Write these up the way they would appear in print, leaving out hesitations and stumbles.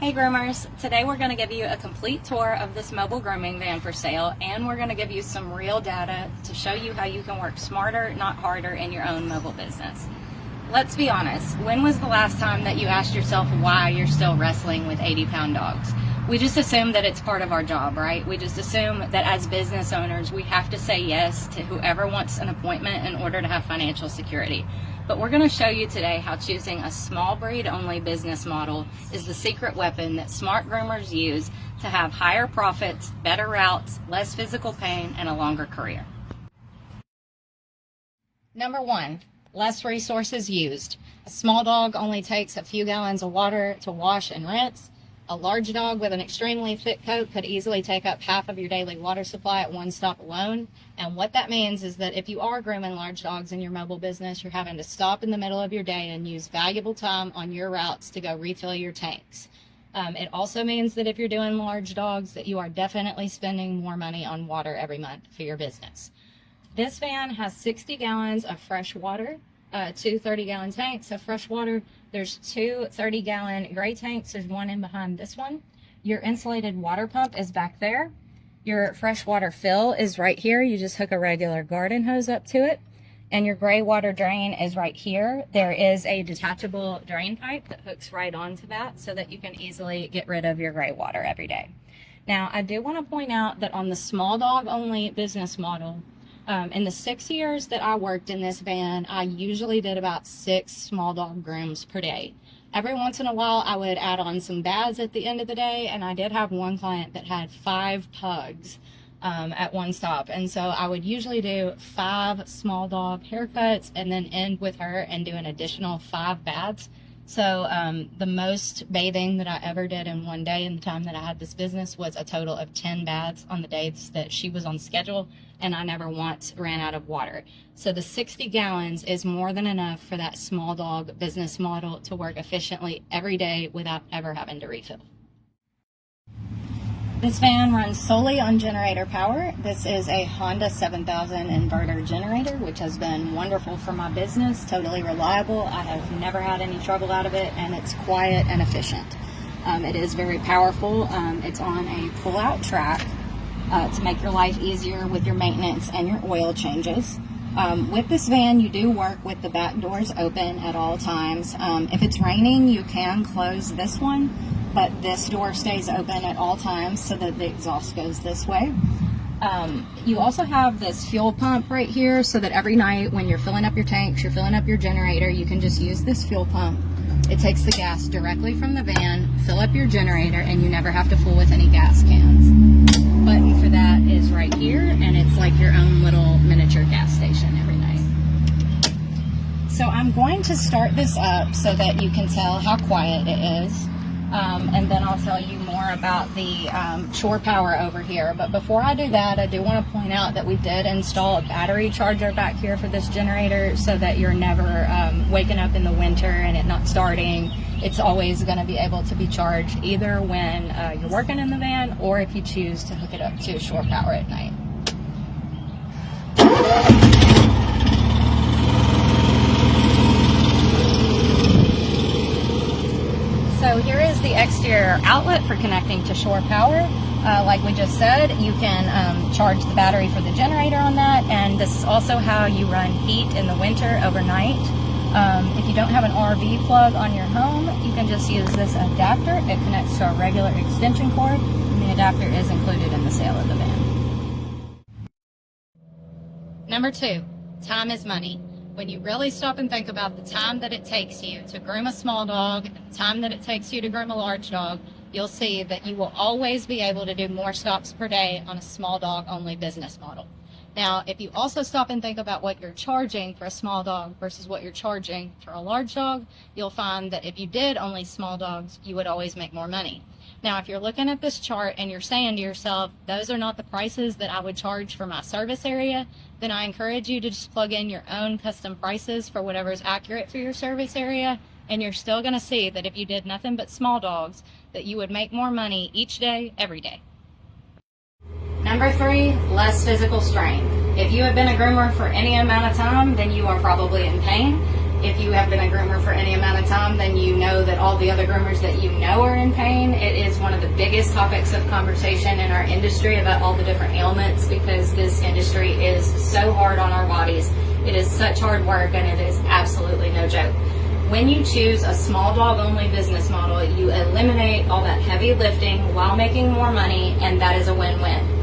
Hey groomers, today we're going to give you a complete tour of this mobile grooming van for sale, and we're going to give you some real data to show you how you can work smarter, not harder in your own mobile business. Let's be honest, when was the last time that you asked yourself why you're still wrestling with 80-pound dogs? We just assume that it's part of our job, right? We just assume that as business owners, we have to say yes to whoever wants an appointment in order to have financial security. But we're going to show you today how choosing a small breed only business model is the secret weapon that smart groomers use to have higher profits, better routes, less physical pain, and a longer career. Number 1, less resources used. A small dog only takes a few gallons of water to wash and rinse. A large dog with an extremely thick coat could easily take up half of your daily water supply at one stop alone. And what that means is that if you are grooming large dogs in your mobile business, you're having to stop in the middle of your day and use valuable time on your routes to go refill your tanks. It also means that if you're doing large dogs, that you are definitely spending more money on water every month for your business. This van has 60 gallons of fresh water, 2 30-gallon tanks of fresh water. There's 2 30-gallon gray tanks. There's one in behind this one. Your insulated water pump is back there. Your freshwater fill is right here. You just hook a regular garden hose up to it. And your gray water drain is right here. There is a detachable drain pipe that hooks right onto that so that you can easily get rid of your gray water every day. Now, I do want to point out that on the small dog only business model, in the 6 years that I worked in this van, I usually did about 6 small dog grooms per day. Every once in a while, I would add on some baths at the end of the day, and I did have one client that had 5 pugs at one stop. And so I would usually do 5 small dog haircuts and then end with her and do an additional 5 baths. So the most bathing that I ever did in one day in the time that I had this business was a total of 10 baths on the days that she was on schedule, and I never once ran out of water. So the 60 gallons is more than enough for that small dog business model to work efficiently every day without ever having to refill. This van runs solely on generator power. This is a Honda 7000 inverter generator, which has been wonderful for my business, totally reliable. I have never had any trouble out of it, and it's quiet and efficient. It is very powerful. It's on a pull-out track to make your life easier with your maintenance and your oil changes. With this van, you do work with the back doors open at all times. If it's raining, you can close this one, but this door stays open at all times so that the exhaust goes this way. You also have this fuel pump right here so that every night when you're filling up your tanks, you're filling up your generator, you can just use this fuel pump. It takes the gas directly from the van, fill up your generator, and you never have to fool with any gas cans. Button for that is right here, and it's like your own little miniature gas station every night. So I'm going to start this up so that you can tell how quiet it is. And then I'll tell you more about the shore power over here. But before I do that, I do want to point out that we did install a battery charger back here for this generator so that you're never waking up in the winter and it not starting. It's always going to be able to be charged either when you're working in the van or if you choose to hook it up to shore power at night. So here is the exterior outlet for connecting to shore power. Like we just said, you can charge the battery for the generator on that, and this is also how you run heat in the winter overnight. If you don't have an RV plug on your home, you can just use this adapter. It connects to a regular extension cord, and the adapter is included in the sale of the van. Number 2, time is money. When you really stop and think about the time that it takes you to groom a small dog and the time that it takes you to groom a large dog, you'll see that you will always be able to do more stops per day on a small dog only business model. Now, if you also stop and think about what you're charging for a small dog versus what you're charging for a large dog, you'll find that if you did only small dogs, you would always make more money. Now, if you're looking at this chart and you're saying to yourself, those are not the prices that I would charge for my service area, then I encourage you to just plug in your own custom prices for whatever is accurate for your service area, and you're still going to see that if you did nothing but small dogs, that you would make more money each day, every day. Number 3, less physical strain. If you have been a groomer for any amount of time, then you are probably in pain. If you have been a groomer for any amount of time, then you know that all the other groomers that you know are in pain. It is one of the biggest topics of conversation in our industry about all the different ailments, because this industry is so hard on our bodies. It is such hard work, and it is absolutely no joke. When you choose a small dog only business model, you eliminate all that heavy lifting while making more money, and that is a win-win.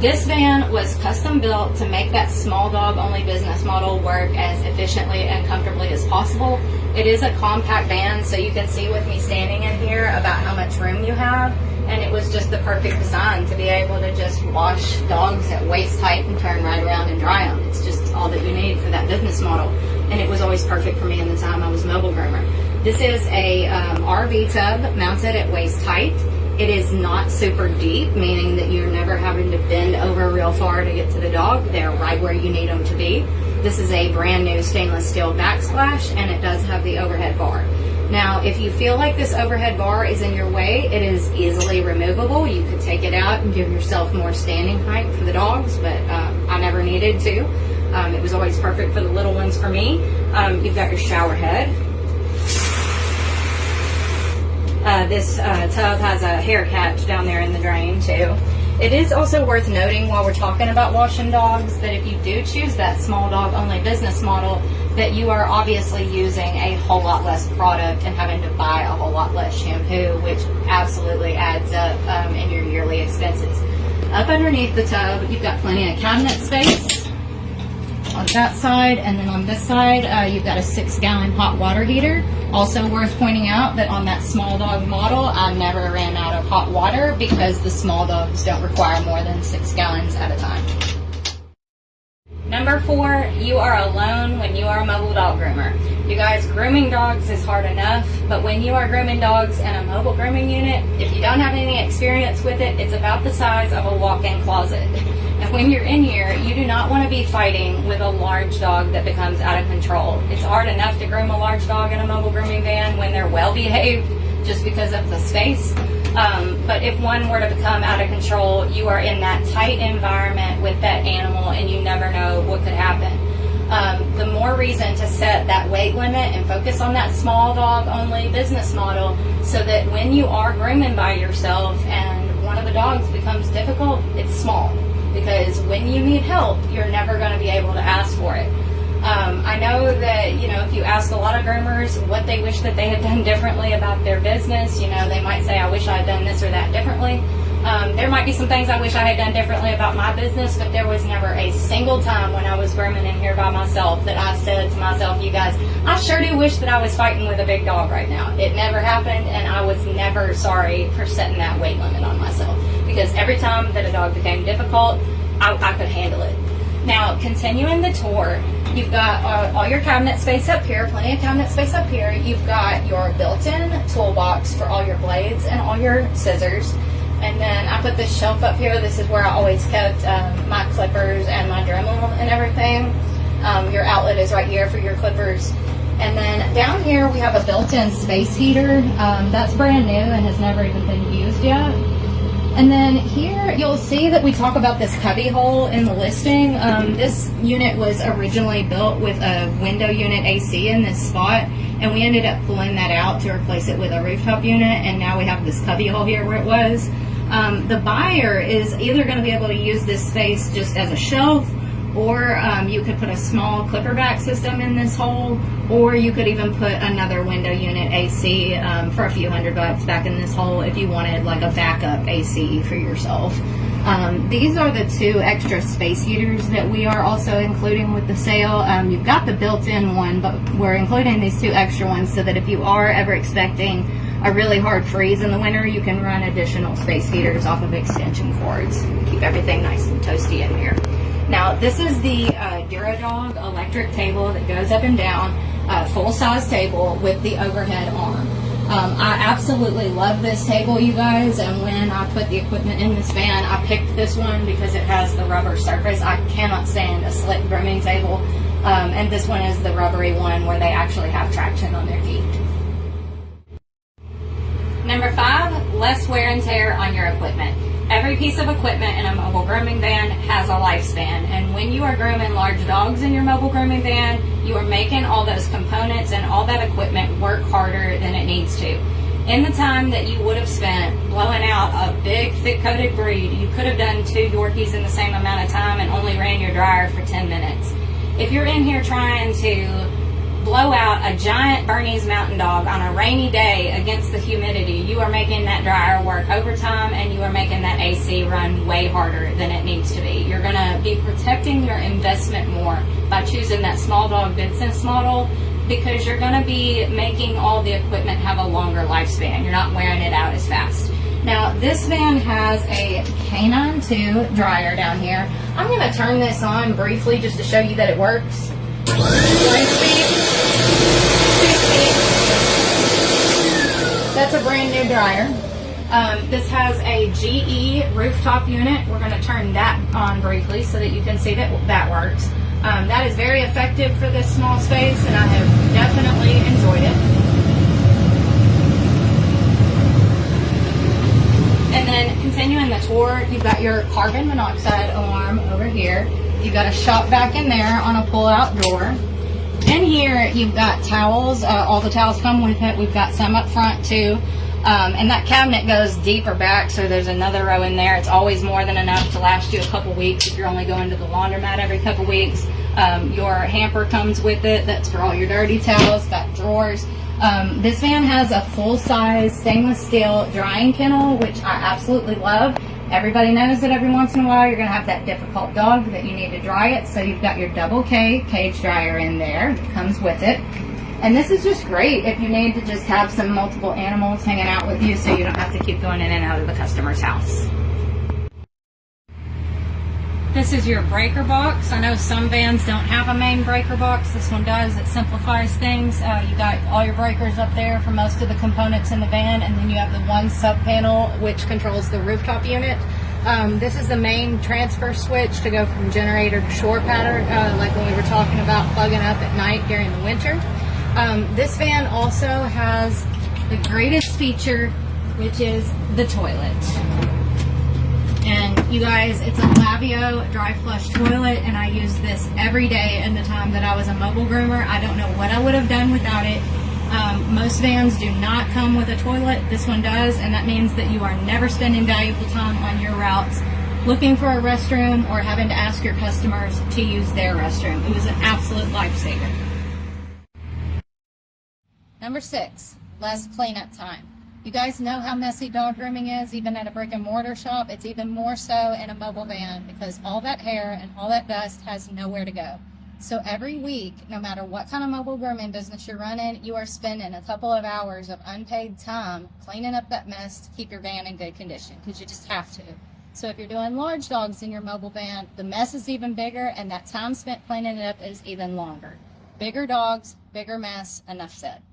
This van was custom built to make that small dog only business model work as efficiently and comfortably as possible. It is a compact van, so you can see with me standing in here about how much room you have, and it was just the perfect design to be able to just wash dogs at waist height and turn right around and dry them. It's just all that you need for that business model, and it was always perfect for me in the time I was mobile groomer. This is a RV tub mounted at waist height. It is not super deep, meaning that you're never having to bend over real far to get to the dog. They're right where you need them to be. This is a brand new stainless steel backsplash, and it does have the overhead bar. Now, if you feel like this overhead bar is in your way, it is easily removable. You could take it out and give yourself more standing height for the dogs, but I never needed to. It was always perfect for the little ones for me. You've got your shower head. This tub has a hair catch down there in the drain too. It is also worth noting while we're talking about washing dogs that if you do choose that small dog only business model, that you are obviously using a whole lot less product and having to buy a whole lot less shampoo, which absolutely adds up in your yearly expenses. Up underneath the tub, you've got plenty of cabinet space on that side, and then on this side you've got a 6-gallon hot water heater. Also worth pointing out that on that small dog model, I never ran out of hot water because the small dogs don't require more than 6 gallons at a time. Number 4, you are alone when you are a mobile dog groomer. You guys, grooming dogs is hard enough, but when you are grooming dogs in a mobile grooming unit, if you don't have any experience with it, it's about the size of a walk-in closet. And when you're in here, you do not want to be fighting with a large dog that becomes out of control. It's hard enough to groom a large dog in a mobile grooming van when they're well behaved just because of the space. But if one were to become out of control, you are in that tight environment with that animal and you never know what could happen. The more reason to set that weight limit and focus on that small dog only business model, so that when you are grooming by yourself and one of the dogs becomes difficult, it's small. Because when you need help, you're never going to be able to ask for it. I know that, if you ask a lot of groomers what they wish that they had done differently about their business, they might say, I wish I had done this or that differently. There might be some things I wish I had done differently about my business, but there was never a single time when I was grooming in here by myself that I said to myself, you guys, I sure do wish that I was fighting with a big dog right now. It never happened, and I was never sorry for setting that weight limit on myself, because every time that a dog became difficult, I could handle it. Now, continuing the tour, you've got all your cabinet space up here, plenty of cabinet space up here. You've got your built-in toolbox for all your blades and all your scissors. And then I put this shelf up here. This is where I always kept my clippers and my Dremel and everything. Your outlet is right here for your clippers. And then down here we have a built-in space heater. That's brand new and has never even been used yet. And then here you'll see that we talk about this cubby hole in the listing. This unit was originally built with a window unit AC in this spot, and we ended up pulling that out to replace it with a rooftop unit, and now we have this cubby hole here where it was. The buyer is either going to be able to use this space just as a shelf, or you could put a small clipper back system in this hole, or you could even put another window unit AC for a few $100 back in this hole if you wanted like a backup AC for yourself. These are the 2 extra space heaters that we are also including with the sale. You've got the built-in one, but we're including these 2 extra ones so that if you are ever expecting a really hard freeze in the winter, you can run additional space heaters off of extension cords. Keep everything nice and toasty in here. Now, this is the DuraDog electric table that goes up and down, full-size table with the overhead arm. I absolutely love this table, you guys, and when I put the equipment in this van, I picked this one because it has the rubber surface. I cannot stand a slick grooming table, and this one is the rubbery one where they actually have traction on their feet. Number 5, less wear and tear on your equipment. Every piece of equipment in a mobile grooming van has a lifespan, and when you are grooming large dogs in your mobile grooming van, You are making all those components and all that equipment work harder than it needs to. In the time that you would have spent blowing out a big, thick-coated breed, you could have done 2 Yorkies in the same amount of time and only ran your dryer for 10 minutes. If you're in here trying to blow out a giant Bernese Mountain Dog on a rainy day against the humidity, you are making that dryer work overtime, and you are making that AC run way harder than it needs to be. You're going to be protecting your investment more by choosing that small dog business model, because you're going to be making all the equipment have a longer lifespan. You're not wearing it out as fast. Now, this van has a Canine 2 dryer down here. I'm going to turn this on briefly just to show you that it works. 1 speed, 2 speed. That's a brand new dryer. This has a GE rooftop unit. We're going to turn that on briefly so that you can see that that works. That is very effective for this small space, and I have definitely enjoyed it. And then continuing the tour, you've got your carbon monoxide alarm over here. You've got a shop vac in there on a pull-out drawer. In here, you've got towels. All the towels come with it. We've got some up front too. And that cabinet goes deeper back, so there's another row in there. It's always more than enough to last you a couple weeks if you're only going to the laundromat every couple weeks. Your hamper comes with it. That's for all your dirty towels. Got drawers. This van has a full-size stainless steel drying kennel, which I absolutely love. Everybody knows that every once in a while you're going to have that difficult dog that you need to dry it, so you've got your double K cage dryer in there that comes with it. And this is just great if you need to just have some multiple animals hanging out with you, so you don't have to keep going in and out of the customer's house. This is your breaker box. I know some vans don't have a main breaker box. This one does. It simplifies things. You got all your breakers up there for most of the components in the van, and then you have the one sub panel which controls the rooftop unit. This is the main transfer switch to go from generator to shore pattern, like when we were talking about plugging up at night during the winter. This van also has the greatest feature, which is the toilet. And you guys, it's a Lavio dry flush toilet, and I use this every day in the time that I was a mobile groomer. I don't know what I would have done without it. Most vans do not come with a toilet. This one does, and that means that you are never spending valuable time on your routes looking for a restroom or having to ask your customers to use their restroom. It was an absolute lifesaver. Number 6, less cleanup time. You guys know how messy dog grooming is, even at a brick and mortar shop. It's even more so in a mobile van, because all that hair and all that dust has nowhere to go. So every week, no matter what kind of mobile grooming business you're running, you are spending a couple of hours of unpaid time cleaning up that mess to keep your van in good condition, because you just have to. So if you're doing large dogs in your mobile van, the mess is even bigger, and that time spent cleaning it up is even longer. Bigger dogs, bigger mess, enough said.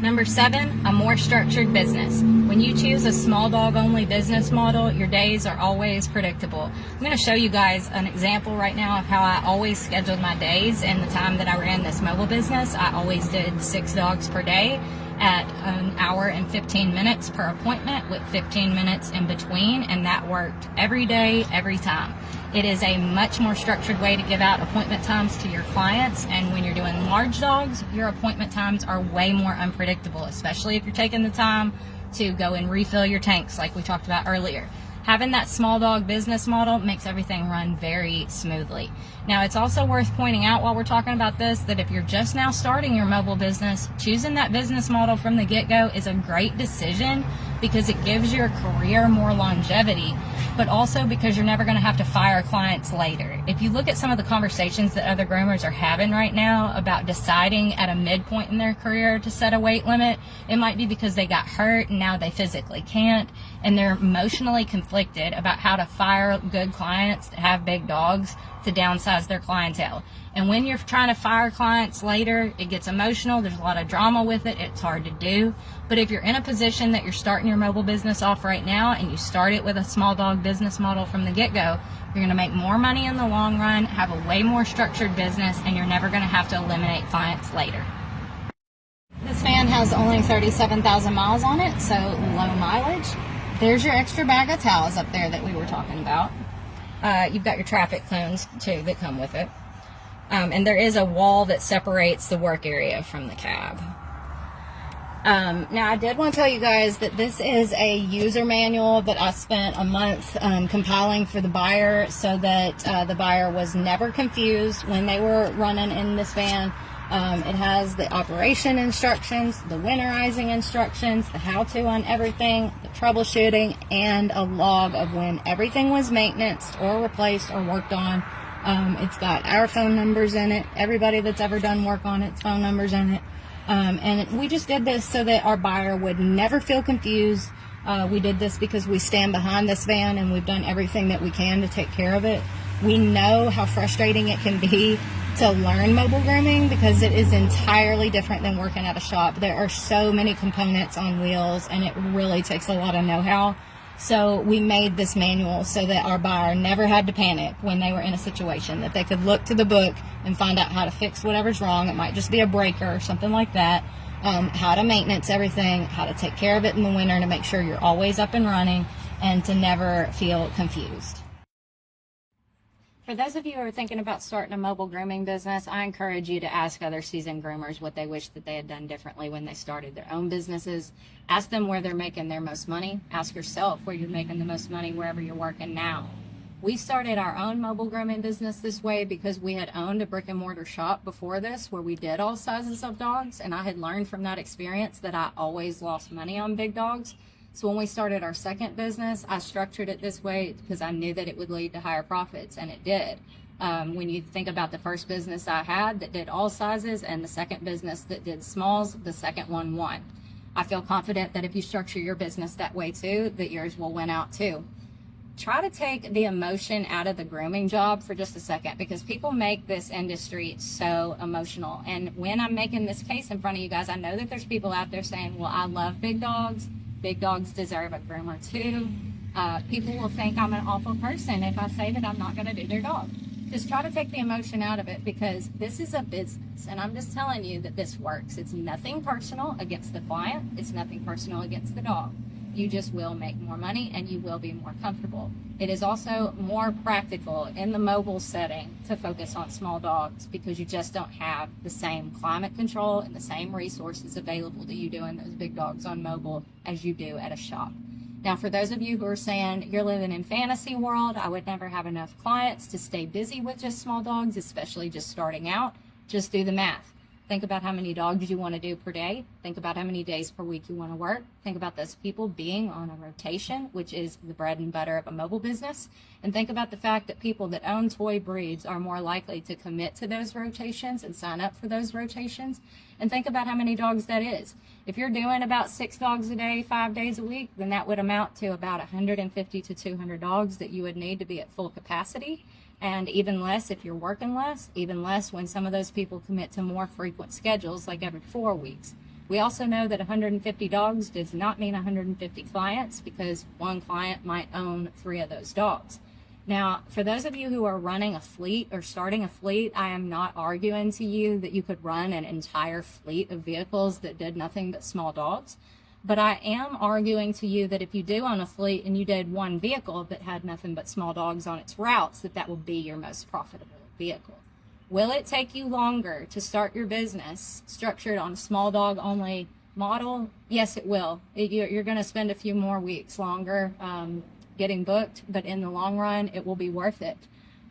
Number 7, a more structured business. When you choose a small dog only business model, your days are always predictable. I'm going to show you guys an example right now of how I always scheduled my days in the time that I ran this mobile business. I always did 6 dogs per day at an hour and 15 minutes per appointment with 15 minutes in between, and that worked every day, every time. It is a much more structured way to give out appointment times to your clients, and when you're doing large dogs, your appointment times are way more unpredictable, especially if you're taking the time to go and refill your tanks like we talked about earlier. Having that small dog business model makes everything run very smoothly. Now, it's also worth pointing out while we're talking about this that if you're just now starting your mobile business, choosing that business model from the get-go is a great decision, because it gives your career more longevity, but also because you're never going to have to fire clients later. If you look at some of the conversations that other groomers are having right now about deciding at a midpoint in their career to set a weight limit, it might be because they got hurt and now they physically can't, and they're emotionally conflicted about how to fire good clients that have big dogs to downsize their clientele. And when you're trying to fire clients later, it gets emotional. There's a lot of drama with it. It's hard to do. But if you're in a position that you're starting your mobile business off right now, and you start it with a small dog business model from the get-go, you're going to make more money in the long run, have a way more structured business, and you're never going to have to eliminate clients later. This van has only 37,000 miles on it, so low mileage. There's your extra bag of towels up there that we were talking about. You've got your traffic cones too that come with it. And there is a wall that separates the work area from the cab. Now, I did want to tell you guys that this is a user manual that I spent a month compiling for the buyer, so that the buyer was never confused when they were running in this van. It has the operation instructions, the winterizing instructions, the how-to on everything, the troubleshooting, and a log of when everything was maintenanced or replaced or worked on. It's got our phone numbers in it, everybody that's ever done work on it's phone numbers in it. And we just did this so that our buyer would never feel confused. We did this because we stand behind this van and we've done everything that we can to take care of it. We know how frustrating it can be to learn mobile grooming because it is entirely different than working at a shop. There are so many components on wheels and it really takes a lot of know-how. So we made this manual so that our buyer never had to panic when they were in a situation, that they could look to the book and find out how to fix whatever's wrong. It might just be a breaker or something like that. How to maintenance everything, how to take care of it in the winter to make sure you're always up and running, and to never feel confused. For those of you who are thinking about starting a mobile grooming business, I encourage you to ask other seasoned groomers what they wish that they had done differently when they started their own businesses. Ask them where they're making their most money. Ask yourself where you're making the most money wherever you're working now. We started our own mobile grooming business this way because we had owned a brick and mortar shop before this where we did all sizes of dogs, and I had learned from that experience that I always lost money on big dogs. So when we started our second business, I structured it this way because I knew that it would lead to higher profits, and it did. When you think about the first business I had that did all sizes and the second business that did smalls, the second one won. I feel confident that if you structure your business that way too, that yours will win out too. Try to take the emotion out of the grooming job for just a second, because people make this industry so emotional. And when I'm making this case in front of you guys, I know that there's people out there saying, well, I love big dogs. Big dogs deserve a groomer too. People will think I'm an awful person if I say that I'm not going to do their dog. Just try to take the emotion out of it, because this is a business, and I'm just telling you that this works. It's nothing personal against the client. It's nothing personal against the dog. You just will make more money and you will be more comfortable. It is also more practical in the mobile setting to focus on small dogs, because you just don't have the same climate control and the same resources available to you doing those big dogs on mobile as you do at a shop. Now, for those of you who are saying you're living in fantasy world, I would never have enough clients to stay busy with just small dogs, especially just starting out, just do the math. Think about how many dogs you want to do per day. Think about how many days per week you want to work. Think about those people being on a rotation, which is the bread and butter of a mobile business. And think about the fact that people that own toy breeds are more likely to commit to those rotations and sign up for those rotations. And think about how many dogs that is. If you're doing about 6 dogs a day, 5 days a week, then that would amount to about 150 to 200 dogs that you would need to be at full capacity. And even less if you're working less, even less when some of those people commit to more frequent schedules, like every 4 weeks. We also know that 150 dogs does not mean 150 clients, because one client might own 3 of those dogs. Now, for those of you who are running a fleet or starting a fleet, I am not arguing to you that you could run an entire fleet of vehicles that did nothing but small dogs. But I am arguing to you that if you do own a fleet and you did one vehicle that had nothing but small dogs on its routes, that will be your most profitable vehicle. Will it take you longer to start your business structured on a small dog only model? Yes, it will. You're going to spend a few more weeks longer getting booked, but in the long run, it will be worth it.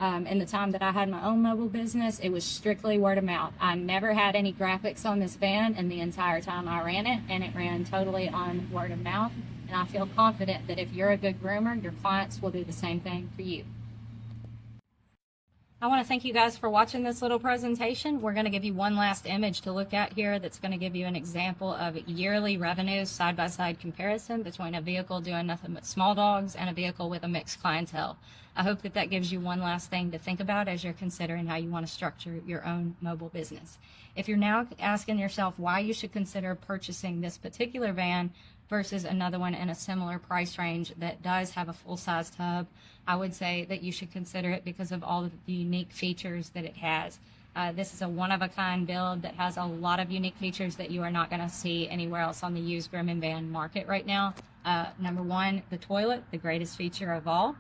In the time that I had my own mobile business, it was strictly word of mouth. I never had any graphics on this van in the entire time I ran it, and it ran totally on word of mouth. And I feel confident that if you're a good groomer, your clients will do the same thing for you. I want to thank you guys for watching this little presentation. We're going to give you one last image to look at here that's going to give you an example of yearly revenues side-by-side comparison between a vehicle doing nothing but small dogs and a vehicle with a mixed clientele. I hope that gives you one last thing to think about as you're considering how you want to structure your own mobile business. If you're now asking yourself why you should consider purchasing this particular van versus another one in a similar price range that does have a full-size tub, I would say that you should consider it because of all of the unique features that it has. This is a one-of-a-kind build that has a lot of unique features that you are not going to see anywhere else on the used grooming van market right now. Number 1, the toilet, the greatest feature of all.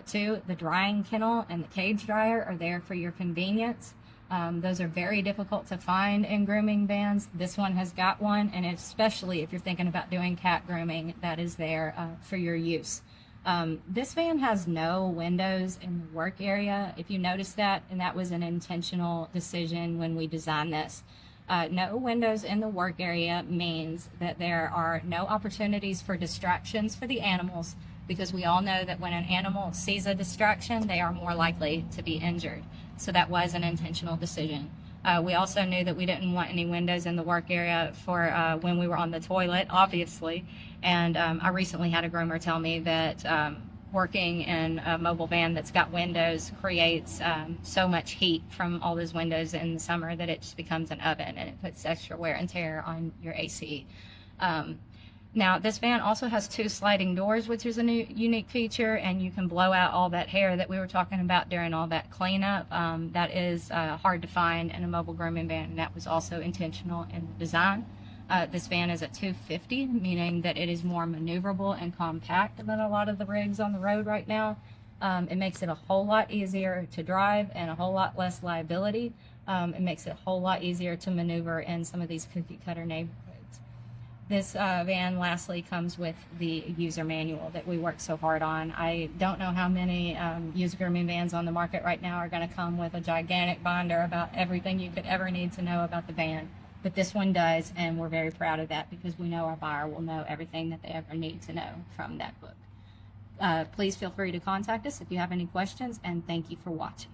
2, the drying kennel and the cage dryer are there for your convenience. Those are very difficult to find in grooming vans. This one has got one, and especially if you're thinking about doing cat grooming, that is there for your use. This van has no windows in the work area, if you notice that, and that was an intentional decision when we designed this. No windows in the work area means that there are no opportunities for distractions for the animals, because we all know that when an animal sees a distraction, they are more likely to be injured. So that was an intentional decision. We also knew that we didn't want any windows in the work area for when we were on the toilet, obviously. And I recently had a groomer tell me that working in a mobile van that's got windows creates so much heat from all those windows in the summer that it just becomes an oven, and it puts extra wear and tear on your AC. Now, this van also has 2 sliding doors, which is a new unique feature, and you can blow out all that hair that we were talking about during all that cleanup. That is hard to find in a mobile grooming van, and that was also intentional in the design. This van is at 250, meaning that it is more maneuverable and compact than a lot of the rigs on the road right now. It makes it a whole lot easier to drive and a whole lot less liability. It makes it a whole lot easier to maneuver in some of these cookie cutter neighborhoods. This van lastly comes with the user manual that we worked so hard on. I don't know how many user grooming vans on the market right now are going to come with a gigantic binder about everything you could ever need to know about the van, but this one does, and we're very proud of that because we know our buyer will know everything that they ever need to know from that book. Please feel free to contact us if you have any questions, and thank you for watching.